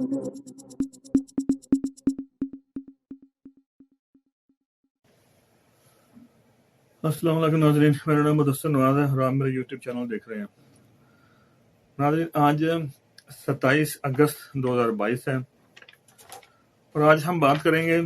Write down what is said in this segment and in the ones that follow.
अस्सलाम वालेकुम नाज़रीन, मेरा नाम मुदस्सिर नवाज़ है और आप मेरे यूट्यूब चैनल देख रहे हैं। नाज़रीन, आज 27 अगस्त 2022 है और आज हम बात करेंगे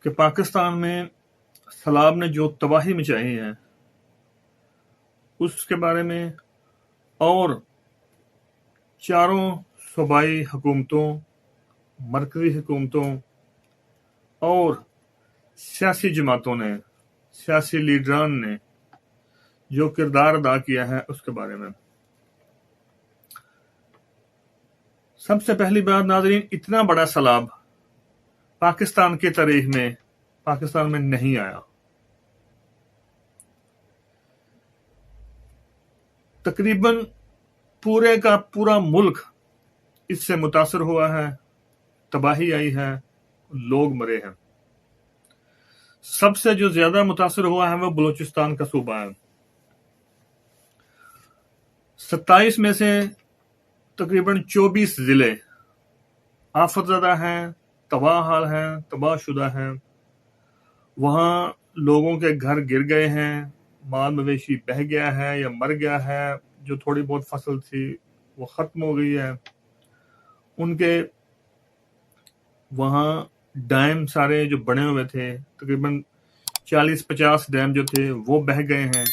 कि पाकिस्तान में सैलाब ने जो तबाही मचाई है उसके बारे में, और चारों सूबाई हुकूमतों, मरकजी हुकूमतों और सियासी जमातों ने, सियासी लीडरान ने जो किरदार अदा किया है उसके बारे में। सबसे पहली बात नाज़रीन, इतना बड़ा सैलाब पाकिस्तान की तारीख में पाकिस्तान में नहीं आया। तकरीबन पूरे का पूरा मुल्क इससे मुतासर हुआ है, तबाही आई है, लोग मरे हैं। सबसे जो ज्यादा मुतासर हुआ है वो बलूचिस्तान का सूबा है। 27 में से तकरीबन 24 जिले आफतज़दा हैं, तबाह हाल हैं, तबाहशुदा हैं। वहां लोगों के घर गिर गए हैं, माल मवेशी बह गया है या मर गया है, जो थोड़ी बहुत फसल थी वो खत्म हो गई है। उनके वहां डैम सारे जो बने हुए थे, तकरीबन 40-50 डैम जो थे वो बह गए हैं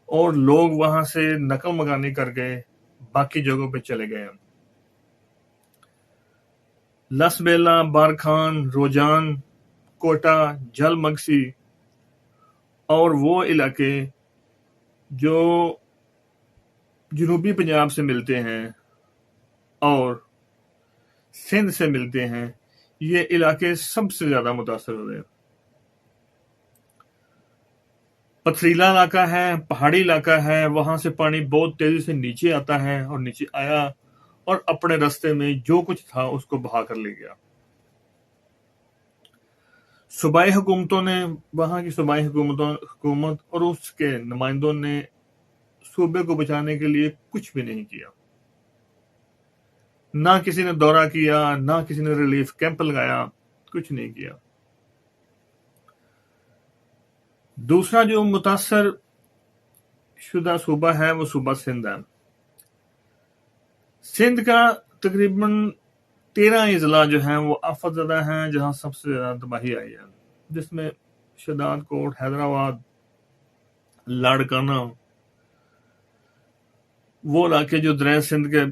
और लोग वहां से नकल मकानी कर गए, बाकी जगहों पे चले गए हैं। लसबेला, बारखान, रोजान, कोटा, जलमगसी और वो इलाके जो जनूबी पंजाब से मिलते हैं और सिंध से मिलते हैं, ये इलाके सबसे ज्यादा मुतासर हुए। पथरीला इलाका है, पहाड़ी इलाका है, वहां से पानी बहुत तेजी से नीचे आता है और नीचे आया और अपने रास्ते में जो कुछ था उसको बहा कर ले गया। सूबाई हुकूमतों ने, वहां की सूबाई हुकूमत और उसके नुमाइंदों ने सूबे को बचाने के लिए कुछ भी नहीं किया। ना किसी ने दौरा किया, ना किसी ने रिलीफ कैंप लगाया, कुछ नहीं किया। दूसरा जो मुतासर शुदा सूबा है वो सूबा सिंध है। सिंध का तकरीबन 13 अजला जो हैं वो आफतज़दा हैं, जहां सबसे ज्यादा तबाही आई है, जिसमें शहदाद कोट, हैदराबाद, लाड़काना, वो इलाके जो दरिया सिंध के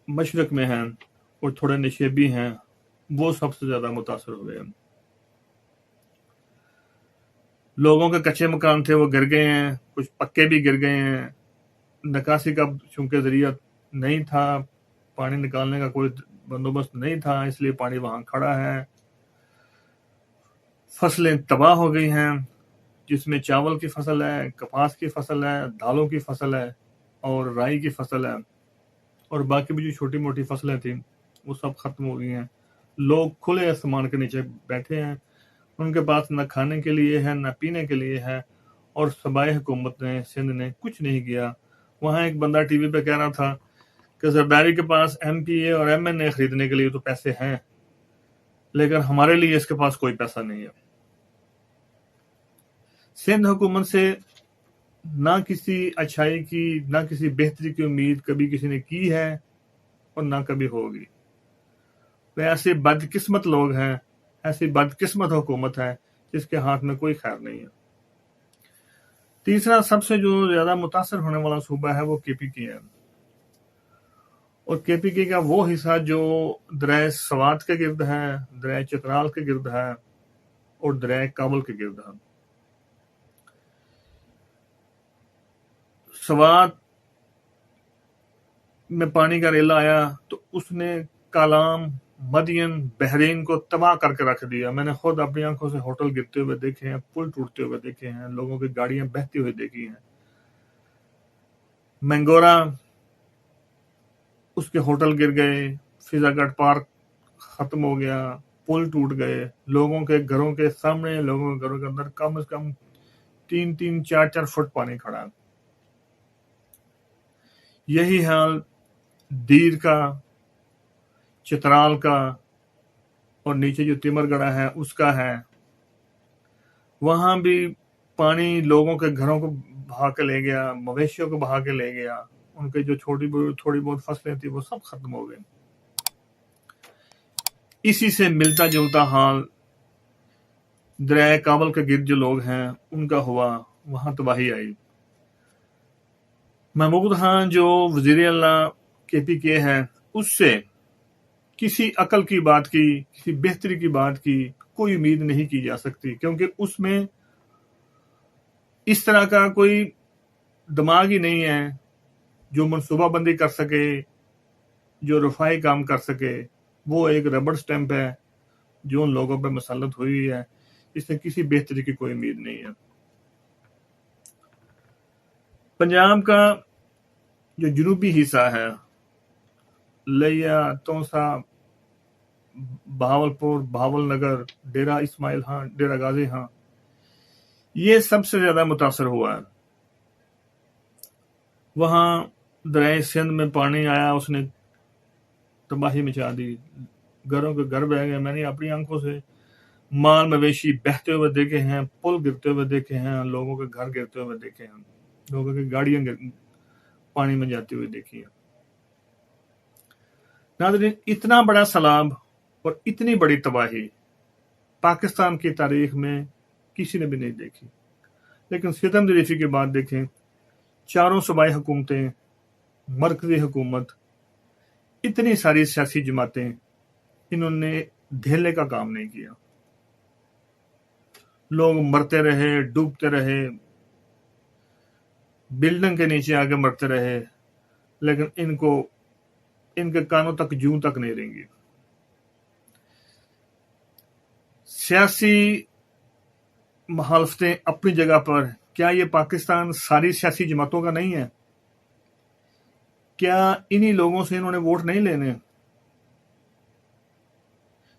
मशरक में हैं और थोड़े नशेबी हैं, वो सबसे ज्यादा मुतासर हुए हैं। लोगों के कच्चे मकान थे वो गिर गए हैं, कुछ पक्के भी गिर गए हैं। निकासी का चूंकि जरिया नहीं था, पानी निकालने का कोई बंदोबस्त नहीं था, इसलिए पानी वहां खड़ा है। फसलें तबाह हो गई हैं, जिसमें चावल की फसल है, कपास की फसल है, दालों की फसल है और राई की फसल है, और बाकी भी जो छोटी मोटी फसलें थी वो सब खत्म हो गई हैं। लोग खुले आसमान के नीचे बैठे हैं, उनके पास न खाने के लिए है, न पीने के लिए है, और सूबाई हुकूमत ने, सिंध ने कुछ नहीं किया। वहां एक बंदा टीवी पे कह रहा था कि जरदारी के पास MPA और MNA खरीदने के लिए तो पैसे हैं, लेकिन हमारे लिए इसके पास कोई पैसा नहीं है। सिंध हुकूमत से ना किसी अच्छाई की, ना किसी बेहतरी की उम्मीद कभी किसी ने की है और ना कभी होगी। वे ऐसे बदकिस्मत लोग हैं, ऐसी बदकिस्मत हुकूमत है जिसके हाथ में कोई खैर नहीं है। तीसरा सबसे जो ज्यादा मुतासर होने वाला सूबा है वो KPK है, और KPK का वो हिस्सा जो दरिया सवात के गिर्द है, दरिया चित्राल के गिर्द है और दरिया काबुल के गिर्द है। सवात में पानी का रेला आया तो उसने कालाम, मदियन, बहरीन को तबाह करके रख दिया। मैंने खुद अपनी आंखों से होटल गिरते हुए देखे हैं, पुल टूटते हुए देखे हैं, लोगों की गाड़ियां बहती हुई देखी हैं। मैंगोरा, उसके होटल गिर गए, फिजागढ़ पार्क खत्म हो गया, पुल टूट गए, लोगों के घरों के सामने, लोगों के घरों के अंदर कम से कम 3-3, 4-4 फुट पानी खड़ा है। यही हाल दीर का, चित्राल का और नीचे जो तिमरगढ़ा है उसका है। वहां भी पानी लोगों के घरों को बहा के ले गया, मवेशियों को बहा के ले गया, उनके जो थोड़ी बहुत फसलें थी वो सब खत्म हो गई। इसी से मिलता जुलता हाल दरिया काबल के गिर्द जो लोग हैं उनका हुआ, वहां तबाही आई। महमूद खान जो वजीर अल्लाह KPK है, उससे किसी अकल की बात की, किसी बेहतरी की बात की कोई उम्मीद नहीं की जा सकती, क्योंकि उसमें इस तरह का कोई दिमाग ही नहीं है जो मनसूबाबंदी कर सके, जो रफाई काम कर सके। वो एक रबड़ स्टैंप है जो उन लोगों पर मसलत हुई है, इससे किसी बेहतरी की कोई उम्मीद नहीं है। पंजाब का जो जनूबी हिस्सा है, लिया, तौसा, बहावलपुर, भावलनगर, डेरा इस्माइल खां, डेरा गाजी खां, ये सबसे ज्यादा मुतासर हुआ है। वहां दरिया सिंध में पानी आया, उसने तबाही मचा दी, घरों के घर बह गए। मैंने अपनी आंखों से माल मवेशी बहते हुए देखे हैं, पुल गिरते हुए देखे हैं, लोगों के घर गिरते हुए देखे हैं, लोगों की गाड़ियां पानी में जाती हुई देखी है। नाज़रीन, इतना बड़ा सैलाब और इतनी बड़ी तबाही पाकिस्तान की तारीख में किसी ने भी नहीं देखी। लेकिन सितम ज़रीफ़ी की बात देखें, चारों सूबाई हुकूमतें, मरकजी हुकूमत, इतनी सारी सियासी जमातें, इन्होंने ढेले का काम नहीं किया। लोग मरते रहे, डूबते रहे, बिल्डिंग के नीचे आके मरते रहे, लेकिन इनके कानों तक जूं तक नहीं रहेंगी। सियासी मुखालफतें अपनी जगह पर, क्या ये पाकिस्तान सारी सियासी जमातों का नहीं है? क्या इन्हीं लोगों से इन्होंने वोट नहीं लेने?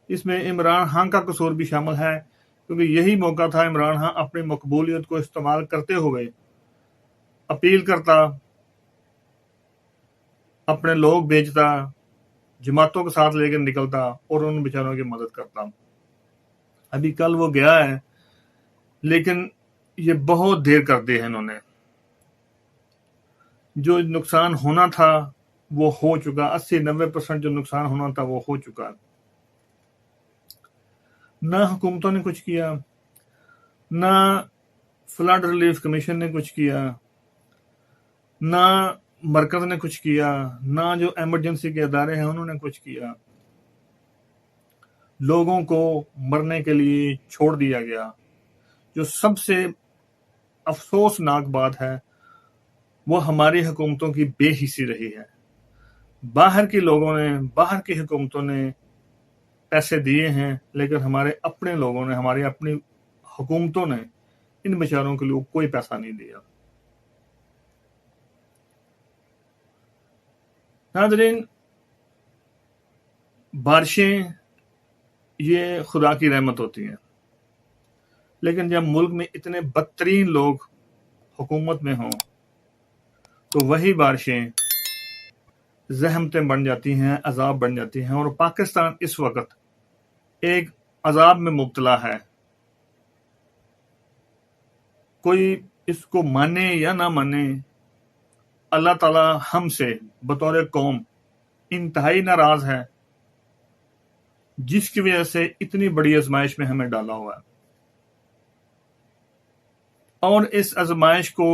इसमें इमरान खान का कसूर भी शामिल है, क्योंकि यही मौका था इमरान खान अपनी मकबूलियत को इस्तेमाल करते हुए अपील करता, अपने लोग भेजता, जमातों के साथ लेकर निकलता और उन बेचारों की मदद करता। अभी कल वो गया है, लेकिन ये बहुत देर कर दी है इन्होंने। जो नुकसान होना था वो हो चुका, 80-90% जो नुकसान होना था वो हो चुका। ना हुकूमतों ने कुछ किया, ना फ्लड रिलीफ कमीशन ने कुछ किया, ना मरकज ने कुछ किया, ना जो इमरजेंसी के अदारे हैं उन्होंने कुछ किया। लोगों को मरने के लिए छोड़ दिया गया। जो सबसे अफसोसनाक बात है वो हमारी हुकूमतों की बेहिसी रही है। बाहर के लोगों ने, बाहर की हुकूमतों ने पैसे दिए हैं, लेकिन हमारे अपने लोगों ने, हमारी अपनी हुकूमतों ने इन बेचारों के लिए कोई पैसा नहीं दिया। नाज़रीन, बारिशें ये खुदा की रहमत होती हैं, लेकिन जब मुल्क में इतने बदतरीन लोग हुकूमत में हों तो वही बारिशें ज़हमतें बन जाती हैं, अजाब बन जाती हैं। और पाकिस्तान इस वक्त एक अजाब में मुब्तला है। कोई इसको माने या ना माने, अल्लाह ताला हमसे बतौर कौम इंतहाई नाराज है, जिसकी वजह से इतनी बड़ी आजमाइश में हमें डाला हुआ है। और इस आजमाइश को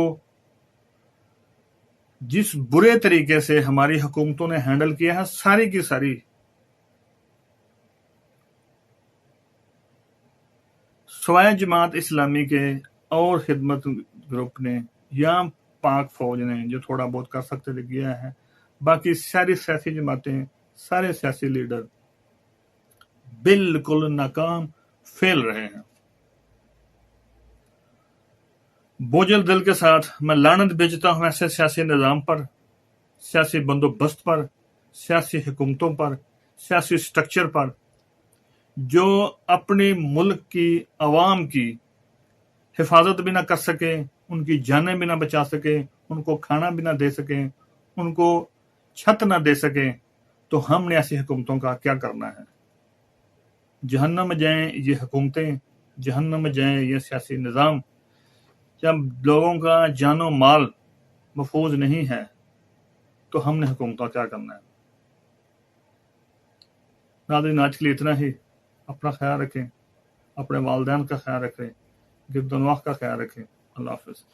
जिस बुरे तरीके से हमारी हुकूमतों ने हैंडल किया है, सारी की सारी सवाए जमात इस्लामी के और खिदमत ग्रुप ने या पाक फौज ने जो थोड़ा बहुत कर सकते थे किया है। बाकी सारी सियासी जमातें, सारे सियासी लीडर बिल्कुल नाकाम, फेल रहे हैं। बोझल दिल के साथ मैं लानत भेजता हूं ऐसे सियासी निज़ाम पर, सियासी बंदोबस्त पर, सियासी हुकूमतों पर, सियासी स्ट्रक्चर पर, जो अपने मुल्क की अवाम की हिफाजत भी ना कर सके, उनकी जानें भी ना बचा सके, उनको खाना भी ना दे सके, उनको چھت نہ دے سکیں تو ہم نے ایسی حکومتوں کا کیا کرنا ہے؟ جہنم میں جائیں یہ حکومتیں، جہنم میں جائیں یہ سیاسی نظام، جب لوگوں کا جان و مال محفوظ نہیں ہے تو ہم نے حکومتوں کا کیا کرنا ہے؟ ناظرین، آج کے لیے اتنا ہی. اپنا خیال رکھیں، اپنے والدین کا خیال رکھیں، گرد و نواح کا خیال رکھیں. اللہ حافظ.